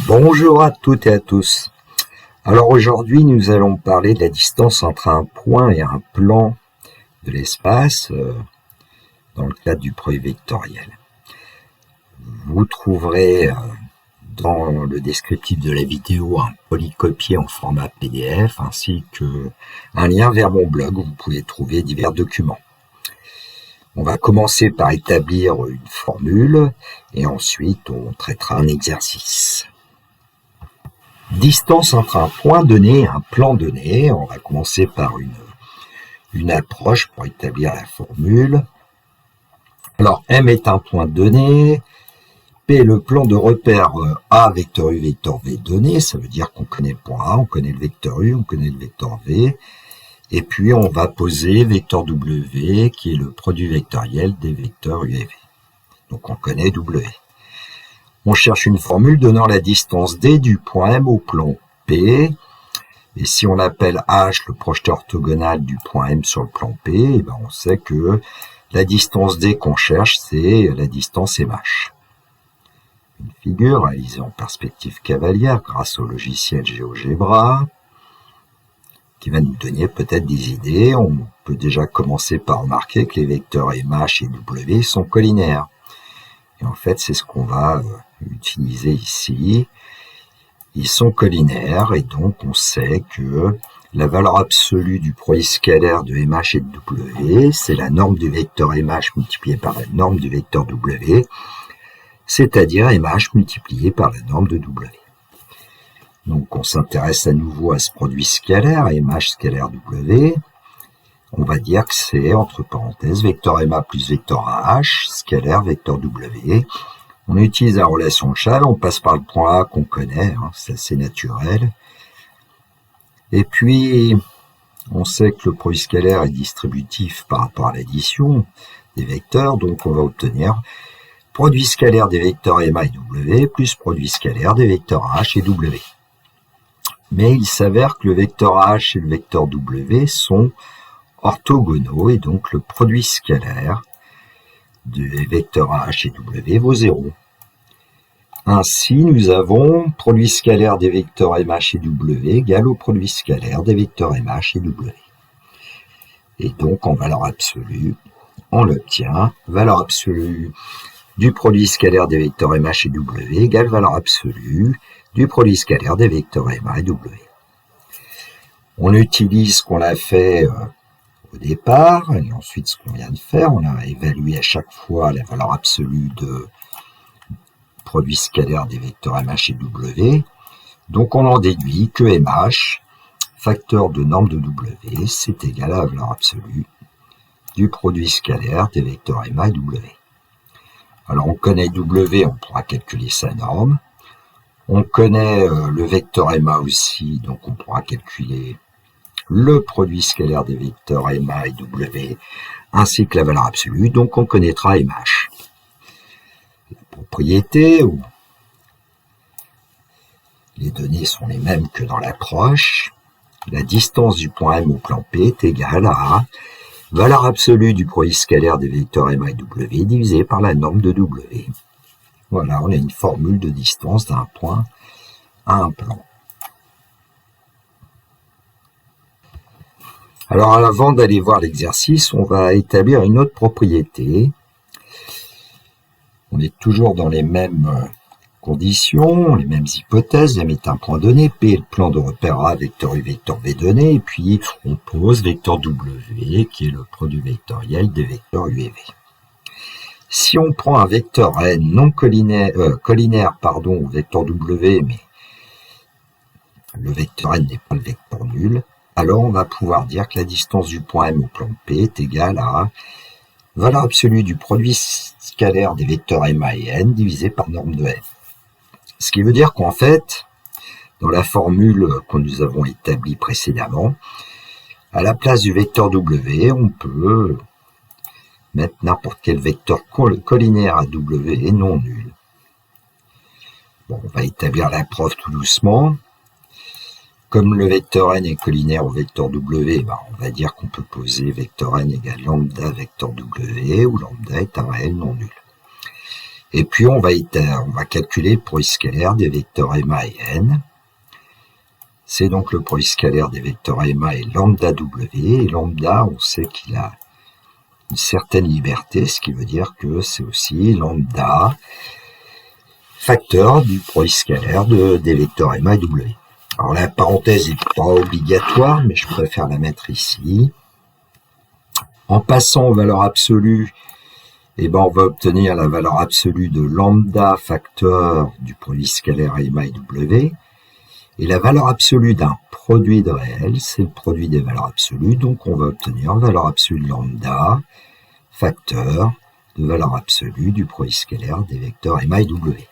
Bonjour à toutes et à tous. Alors aujourd'hui, nous allons parler de la distance entre un point et un plan de l'espace dans le cadre du projet vectoriel. Vous trouverez dans le descriptif de la vidéo un polycopié en format PDF ainsi que un lien vers mon blog où vous pouvez trouver divers documents. On va commencer par établir une formule et ensuite on traitera un exercice. Distance entre un point donné et un plan donné. On va commencer par une approche pour établir la formule. Alors, M est un point donné. P est le plan de repère A, vecteur U, vecteur V donné. Ça veut dire qu'on connaît le point A, on connaît le vecteur U, on connaît le vecteur V. Et puis, on va poser vecteur W, qui est le produit vectoriel des vecteurs U et V. Donc, on connaît W. On cherche une formule donnant la distance D du point M au plan P. Et si on appelle H le projeté orthogonal du point M sur le plan P, eh ben on sait que la distance D qu'on cherche, c'est la distance MH. Une figure réalisée en perspective cavalière grâce au logiciel GeoGebra, qui va nous donner peut-être des idées. On peut déjà commencer par remarquer que les vecteurs MH et W sont collinaires. Et en fait, c'est ce qu'on va utiliser ici. Ils sont collinaires et donc on sait que la valeur absolue du produit scalaire de MH et de W, c'est la norme du vecteur MH multipliée par la norme du vecteur W, c'est-à-dire MH multiplié par la norme de W. Donc on s'intéresse à nouveau à ce produit scalaire, MH scalaire W. On va dire que c'est, entre parenthèses, vecteur MA plus vecteur AH, scalaire vecteur W. On utilise la relation de Chasles, on passe par le point A qu'on connaît, c'est assez naturel. Et puis, on sait que le produit scalaire est distributif par rapport à l'addition des vecteurs, donc on va obtenir produit scalaire des vecteurs MA et W plus produit scalaire des vecteurs H et W. Mais il s'avère que le vecteur H et le vecteur W sont orthogonaux et donc le produit scalaire des vecteurs H et W vaut 0. Ainsi, nous avons produit scalaire des vecteurs MH et W égal au produit scalaire des vecteurs MH et W. Et donc, en valeur absolue, on l'obtient. Valeur absolue du produit scalaire des vecteurs MH et W égale valeur absolue du produit scalaire des vecteurs MA et W. On utilise ce qu'on a fait au départ, et ensuite ce qu'on vient de faire, on a évalué à chaque fois la valeur absolue de produit scalaire des vecteurs MH et W. Donc on en déduit que MH, facteur de norme de W, c'est égal à la valeur absolue du produit scalaire des vecteurs MA et W. Alors on connaît W, on pourra calculer sa norme. On connaît le vecteur MA aussi, donc on pourra calculer le produit scalaire des vecteurs MA et W, ainsi que la valeur absolue, donc on connaîtra MH. La propriété, où les données sont les mêmes que dans l'approche, la distance du point M au plan P est égale à valeur absolue du produit scalaire des vecteurs MA et W divisé par la norme de W. Voilà, on a une formule de distance d'un point à un plan. Alors, avant d'aller voir l'exercice, on va établir une autre propriété. On est toujours dans les mêmes conditions, les mêmes hypothèses. M est un point donné, P est le plan de repère A, vecteur U, vecteur V donné, et puis on pose vecteur W, qui est le produit vectoriel des vecteurs U et V. Si on prend un vecteur N non collinaire, au vecteur W, mais le vecteur N n'est pas le vecteur nul, alors on va pouvoir dire que la distance du point M au plan P est égale à valeur absolue du produit scalaire des vecteurs MA et N divisé par norme de N. Ce qui veut dire qu'en fait, dans la formule que nous avons établie précédemment, à la place du vecteur W, on peut mettre n'importe quel vecteur collinaire à W et non nul. Bon, on va établir la preuve tout doucement. Comme le vecteur n est collinaire au vecteur w, on va dire qu'on peut poser vecteur n égale lambda vecteur w, où lambda est un réel non nul. Et puis on va calculer le produit scalaire des vecteurs MA et N. C'est donc le produit scalaire des vecteurs MA et lambda W. Et lambda, on sait qu'il a une certaine liberté, ce qui veut dire que c'est aussi lambda facteur du produit scalaire des vecteurs MA et W. Alors la parenthèse n'est pas obligatoire, mais je préfère la mettre ici. En passant aux valeurs absolues, on va obtenir la valeur absolue de lambda facteur du produit scalaire MA et W. Et la valeur absolue d'un produit de réel, c'est le produit des valeurs absolues. Donc on va obtenir la valeur absolue de lambda facteur de valeur absolue du produit scalaire des vecteurs MA et W.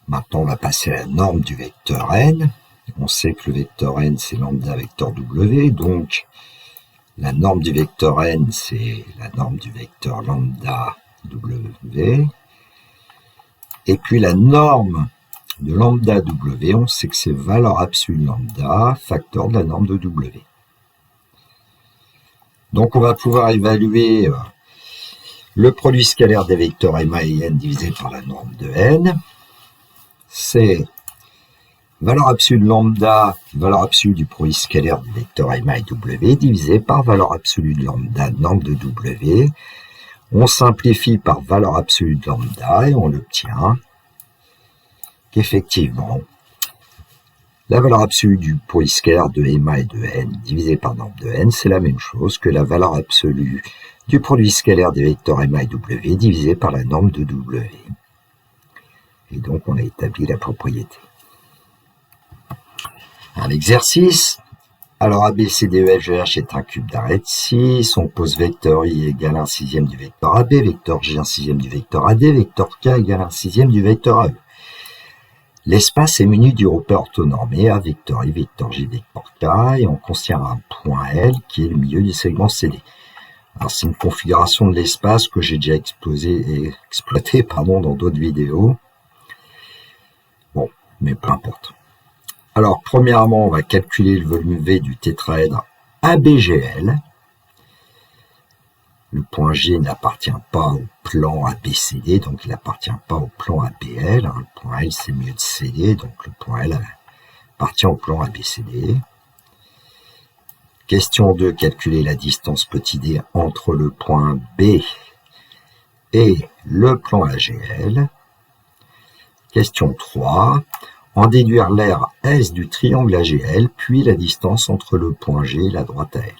Maintenant, on va passer à la norme du vecteur n. On sait que le vecteur n, c'est lambda vecteur w. Donc, la norme du vecteur n, c'est la norme du vecteur lambda w. Et puis, la norme de lambda w, on sait que c'est valeur absolue de lambda, facteur de la norme de w. Donc, on va pouvoir évaluer le produit scalaire des vecteurs MA et n divisé par la norme de n. C'est valeur absolue de lambda, valeur absolue du produit scalaire du vecteur MA et W, divisé par valeur absolue de lambda, norme de W. On simplifie par valeur absolue de lambda et on obtient qu'effectivement, la valeur absolue du produit scalaire de MA et de n divisé par norme de n, c'est la même chose que la valeur absolue du produit scalaire des vecteurs MA et W divisé par la norme de W. Et donc, on a établi la propriété. Un exercice. Alors, ABCDEFGH est un cube d'arrêt de 6. On pose vecteur I égale 1/6 du vecteur AB, vecteur G 1/6 du vecteur AD, vecteur K égale 1/6 du vecteur AE. L'espace est muni du repère orthonormé A, vecteur I, vecteur J, vecteur K, et on considère un point L qui est le milieu du segment CD. Alors, c'est une configuration de l'espace que j'ai déjà exploité dans d'autres vidéos. Bon, mais peu importe. Alors, premièrement, on va calculer le volume V du tétraèdre ABGL. Le point G n'appartient pas au plan ABCD, donc il n'appartient pas au plan ABL. Le point L, c'est mieux de CD, donc le point L appartient au plan ABCD. Question 2, calculer la distance petit d entre le point B et le plan AGL. Question 3, en déduire l'aire S du triangle AGL, puis la distance entre le point G et la droite AL.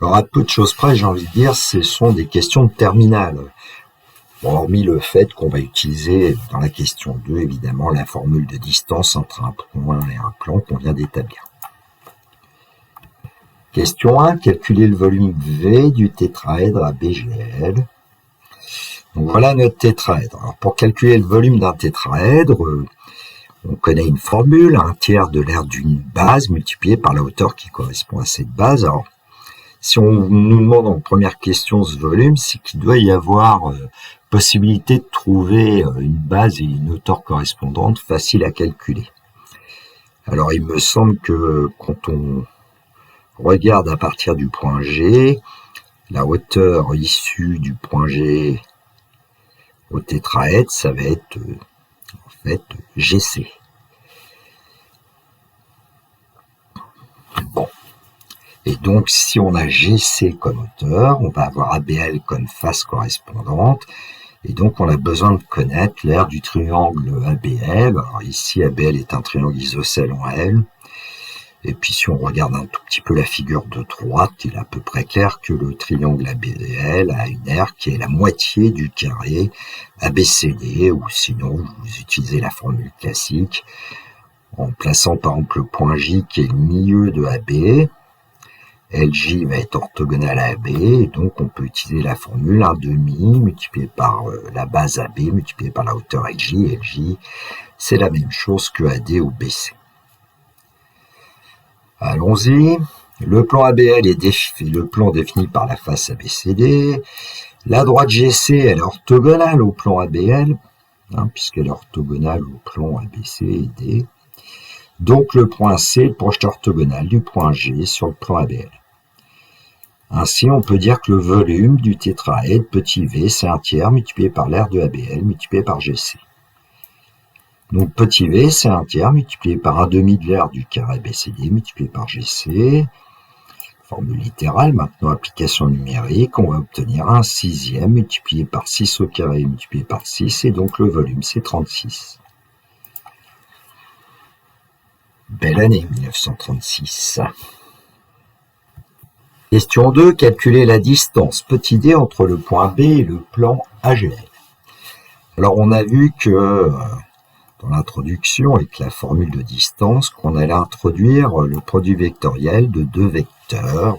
Alors, à peu de choses près, j'ai envie de dire, ce sont des questions de terminale. Bon, hormis le fait qu'on va utiliser, dans la question 2, évidemment, la formule de distance entre un point et un plan qu'on vient d'établir. Question 1, calculer le volume V du tétraèdre ABGL. Donc voilà notre tétraèdre. Alors pour calculer le volume d'un tétraèdre, on connaît une formule, un tiers de l'aire d'une base multiplié par la hauteur qui correspond à cette base. Alors si on nous demande en première question ce volume, c'est qu'il doit y avoir possibilité de trouver une base et une hauteur correspondante facile à calculer. Alors il me semble que quand on regarde à partir du point G, la hauteur issue du point G au tétraèdre, ça va être en fait GC. Bon. Et donc, si on a GC comme hauteur, on va avoir ABL comme face correspondante. Et donc, on a besoin de connaître l'aire du triangle ABL. Alors ici, ABL est un triangle isocèle en L. Et puis, si on regarde un tout petit peu la figure de droite, il est à peu près clair que le triangle ABL a une aire qui est la moitié du carré ABCD, ou sinon, vous utilisez la formule classique en plaçant par exemple le point J qui est le milieu de AB. LJ va être orthogonal à AB, et donc on peut utiliser la formule 1/2 multiplié par la base AB multiplié par la hauteur LJ. LJ, c'est la même chose que AD ou BC. Allons-y. Le plan ABL est le plan défini par la face ABCD. La droite GC, elle est orthogonale au plan ABL, puisqu'elle est orthogonale au plan ABC et D. Donc le point C est le projeté orthogonal du point G sur le plan ABL. Ainsi, on peut dire que le volume du tétraèdre petit v, c'est un tiers multiplié par l'aire de ABL multiplié par GC. Donc petit v, c'est un tiers multiplié par un demi de l'aire du carré BCD multiplié par GC. Formule littérale, maintenant application numérique, on va obtenir un sixième multiplié par 6 au carré multiplié par 6, et donc le volume c'est 36. Belle année 1936. Question 2, calculer la distance petit d entre le point B et le plan AGL. Alors on a vu que dans l'introduction avec la formule de distance qu'on allait introduire le produit vectoriel de deux vecteurs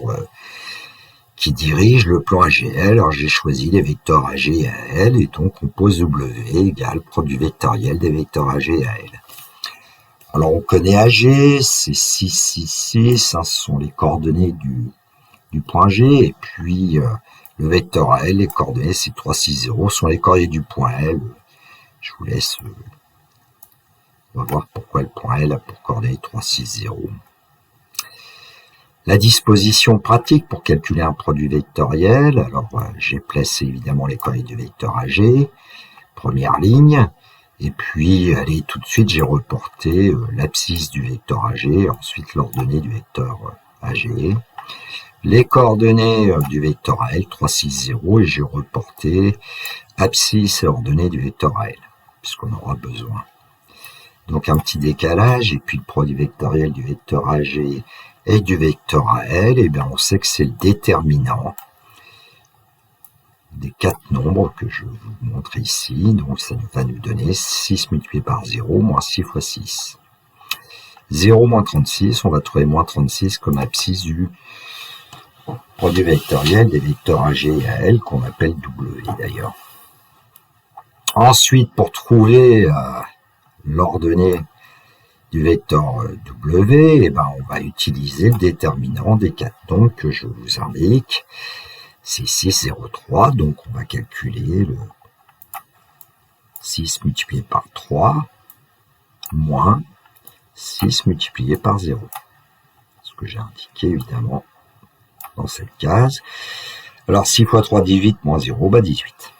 qui dirigent le plan AGL. Alors j'ai choisi les vecteurs AG et AL, et donc on pose W égale produit vectoriel des vecteurs AG et AL. Alors on connaît AG, c'est 6, 6, 6, ce sont les coordonnées du point G, et puis le vecteur AL, les coordonnées c'est 3, 6, 0, sont les coordonnées du point L. Je vous laisse, on va voir pourquoi le point L a pour coordonnées 3, 6, 0. La disposition pratique pour calculer un produit vectoriel, alors j'ai placé évidemment les coordonnées du vecteur AG, première ligne, et puis allez, tout de suite j'ai reporté l'abscisse du vecteur AG, ensuite l'ordonnée du vecteur AG, les coordonnées du vecteur AL 3, 6, 0, et j'ai reporté abscisse et ordonnée du vecteur AL, puisqu'on aura besoin. Donc un petit décalage, et puis le produit vectoriel du vecteur AG et du vecteur AL, et bien on sait que c'est le déterminant des quatre nombres que je vous montre ici. Donc ça va nous donner 6 multiplié par 0, moins 6 fois 6. 0 moins 36, on va trouver moins 36 comme abscisse du produit vectoriel des vecteurs AG et AL, qu'on appelle W d'ailleurs. Ensuite, pour trouver l'ordonnée du vecteur W, eh ben, on va utiliser le déterminant des quatre nombres que je vous indique. C'est 6, 0, 3, donc on va calculer le 6 multiplié par 3, moins 6 multiplié par 0. Ce que j'ai indiqué évidemment dans cette case. Alors 6 fois 3, 18, moins 0, bah 18.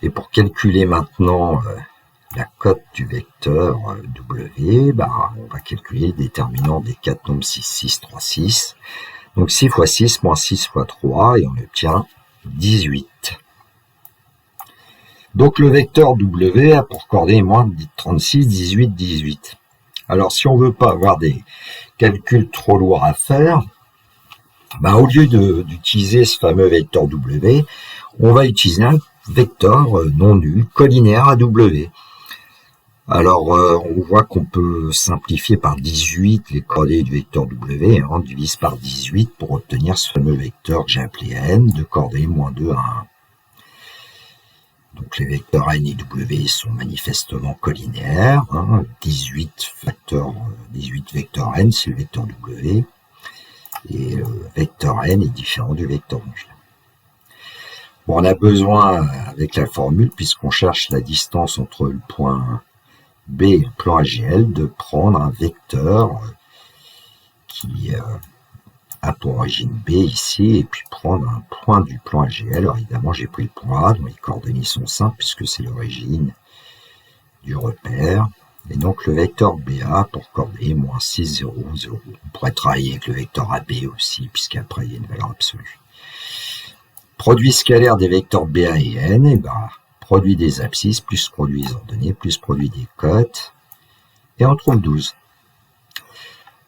Et pour calculer maintenant la cote du vecteur W, bah, on va calculer le déterminant des quatre nombres 6, 6, 3, 6. Donc 6 fois 6, moins 6 fois 3, et on obtient 18. Donc le vecteur W a pour coordonnées moins 36, 18, 18. Alors si on ne veut pas avoir des calculs trop lourds à faire, ben, au lieu d'utiliser ce fameux vecteur W, on va utiliser un vecteur non nul, collinaire à W. Alors, on voit qu'on peut simplifier par 18 les coordonnées du vecteur W, on divise par 18 pour obtenir ce fameux vecteur que j'ai appelé N, de coordonnées moins 2 à 1. Donc les vecteurs N et W sont manifestement collinaires, 18 vecteurs N, c'est le vecteur W, et le vecteur N est différent du vecteur nul. Bon, on a besoin, avec la formule, puisqu'on cherche la distance entre le point B et le plan AGL, de prendre un vecteur qui a pour origine B ici, et puis prendre un point du plan AGL. Alors évidemment, j'ai pris le point A, dont les coordonnées sont simples, puisque c'est l'origine du repère. Et donc le vecteur BA pour coordonnées moins 6, 0, 0. On pourrait travailler avec le vecteur AB aussi, puisqu'après il y a une valeur absolue. Produit scalaire des vecteurs BA et N, et ben, produit des abscisses plus produit des ordonnées plus produit des cotes, et on trouve 12.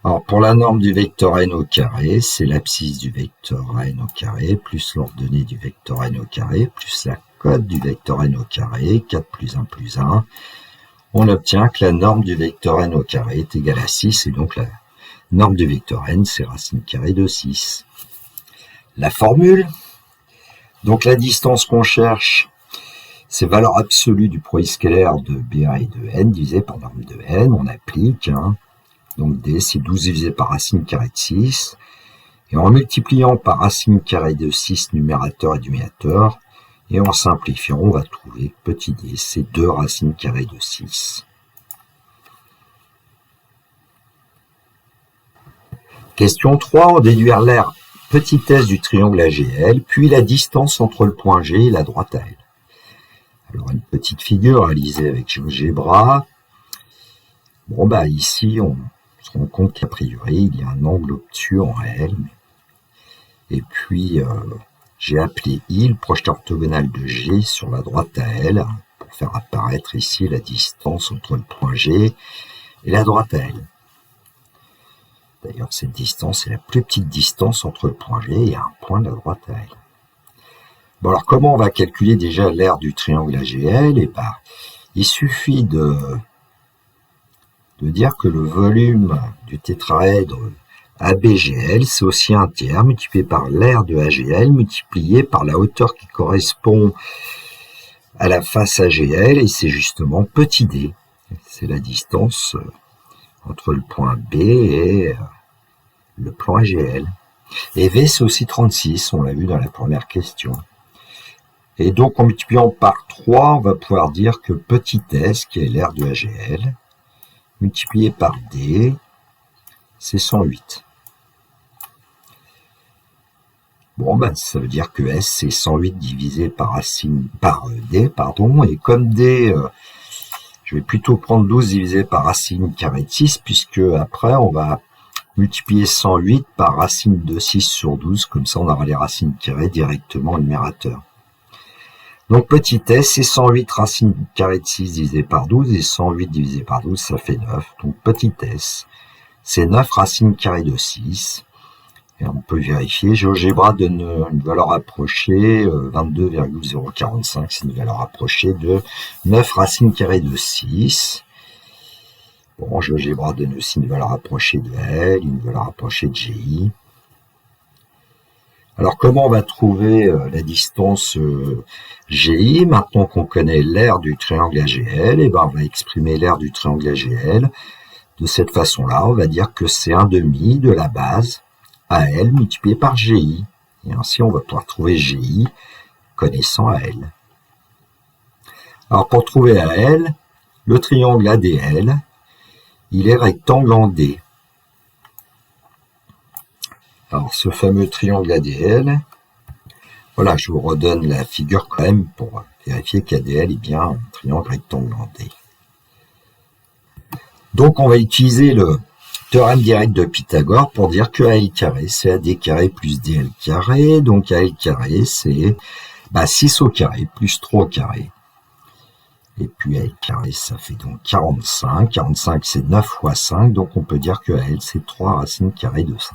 Alors pour la norme du vecteur N au carré, c'est l'abscisse du vecteur N au carré plus l'ordonnée du vecteur N au carré plus la cote du vecteur N au carré, 4 plus 1 plus 1. On obtient que la norme du vecteur N au carré est égale à 6, et donc la norme du vecteur N, c'est racine carrée de 6. La formule, donc la distance qu'on cherche, c'est valeur absolue du produit scalaire de BA et de N divisé par norme de N. On applique, donc D, c'est 12 divisé par racine carrée de 6. Et en multipliant par racine carrée de 6, numérateur et dénominateur, et en simplifiant, on va trouver que petit d, c'est 2 racines carrées de 6. Question 3, déduire l'aire petitesse du triangle AGL, puis la distance entre le point G et la droite AL. Alors une petite figure réalisée avec GeoGebra. Bon bah ici on se rend compte qu'a priori il y a un angle obtus en L. Et puis j'ai appelé I le projeté orthogonal de G sur la droite AL pour faire apparaître ici la distance entre le point G et la droite AL. D'ailleurs cette distance est la plus petite distance entre le point G et un point de la droite AL. Bon alors comment on va calculer déjà l'aire du triangle AGL? Et ben, il suffit de dire que le volume du tétraèdre ABGL, c'est aussi un tiers multiplié par l'aire de AGL multiplié par la hauteur qui correspond à la face AGL, et c'est justement petit d. C'est la distance entre le point B et le plan AGL. Et V, c'est aussi 36, on l'a vu dans la première question. Et donc, en multipliant par 3, on va pouvoir dire que petit s, qui est l'aire de AGL, multiplié par d, c'est 108. Bon, ben, ça veut dire que s, c'est 108 divisé par d, pardon, et comme d, je vais plutôt prendre 12 divisé par racine carrée de 6, puisque après, on va multiplier 108 par racine de 6 sur 12, comme ça, on aura les racines carrées directement au numérateur. Donc, petit s, c'est 108 racine carrée de 6 divisé par 12, et 108 divisé par 12, ça fait 9. Donc, petit s, c'est 9 racine carrée de 6. Et on peut vérifier, GeoGebra donne une valeur approchée, 22,045, c'est une valeur approchée de 9 racine carrée de 6. Bon, GeoGebra donne aussi une valeur approchée de L, une valeur approchée de GI. Alors, comment on va trouver la distance GI? Maintenant qu'on connaît l'aire du triangle AGL, et ben on va exprimer l'aire du triangle AGL de cette façon-là. On va dire que c'est 1/2 de la base AL multiplié par GI. Et ainsi, on va pouvoir trouver GI connaissant AL. Alors, pour trouver AL, le triangle ADL, il est rectangle en D. Alors, ce fameux triangle ADL, voilà, je vous redonne la figure quand même pour vérifier qu'ADL est bien un triangle rectangle en D. Donc, on va utiliser le théorème direct de Pythagore pour dire que AL carré, c'est AD carré plus DL carré. Donc, AL carré, c'est 6 au carré plus 3 au carré. Et puis, AL carré, ça fait donc 45. 45, c'est 9 fois 5. Donc, on peut dire que AL, c'est 3 racines carrées de 5.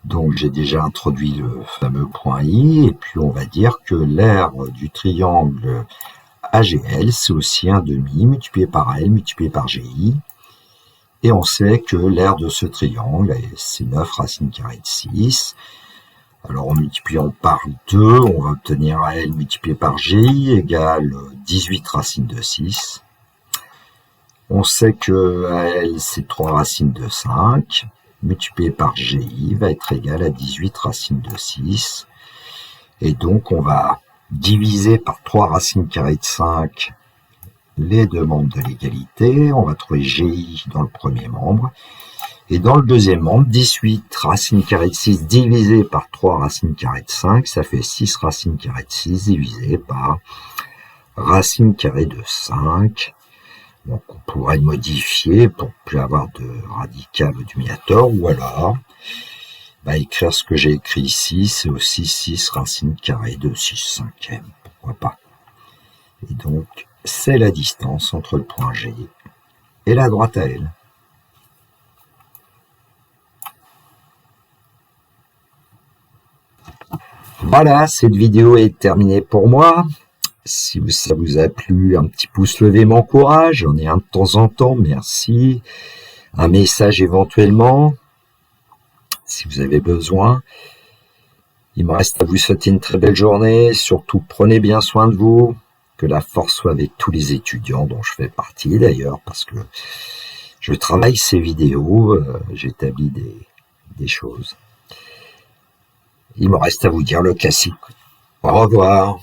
Donc, j'ai déjà introduit le fameux point I, et puis on va dire que l'aire du triangle AGL, c'est aussi 1/2 multiplié par L multiplié par GI, et on sait que l'aire de ce triangle, c'est 9 racines carrées de 6. Alors, en multipliant par 2, on va obtenir L multiplié par GI égale 18 racines de 6. On sait que AL, c'est 3 racines de 5. Multiplié par GI va être égal à 18 racines de 6. Et donc, on va diviser par 3 racines carrées de 5 les deux membres de l'égalité. On va trouver GI dans le premier membre. Et dans le deuxième membre, 18 racines carrées de 6 divisé par 3 racines carrées de 5, ça fait 6 racines carrées de 6 divisé par racine carrée de 5. Donc, on pourrait modifier pour ne plus avoir de radical au diminuteur, ou alors écrire ce que j'ai écrit ici, c'est aussi 6 racines carrées de 6 cinquièmes, pourquoi pas. Et donc, c'est la distance entre le point G et la droite AL. Voilà, cette vidéo est terminée pour moi. Si ça vous a plu, un petit pouce levé m'encourage, j'en ai un de temps en temps, merci. Un message éventuellement, si vous avez besoin. Il me reste à vous souhaiter une très belle journée, surtout prenez bien soin de vous, que la force soit avec tous les étudiants dont je fais partie d'ailleurs, parce que je travaille ces vidéos, j'établis des choses. Il me reste à vous dire le classique. Au revoir.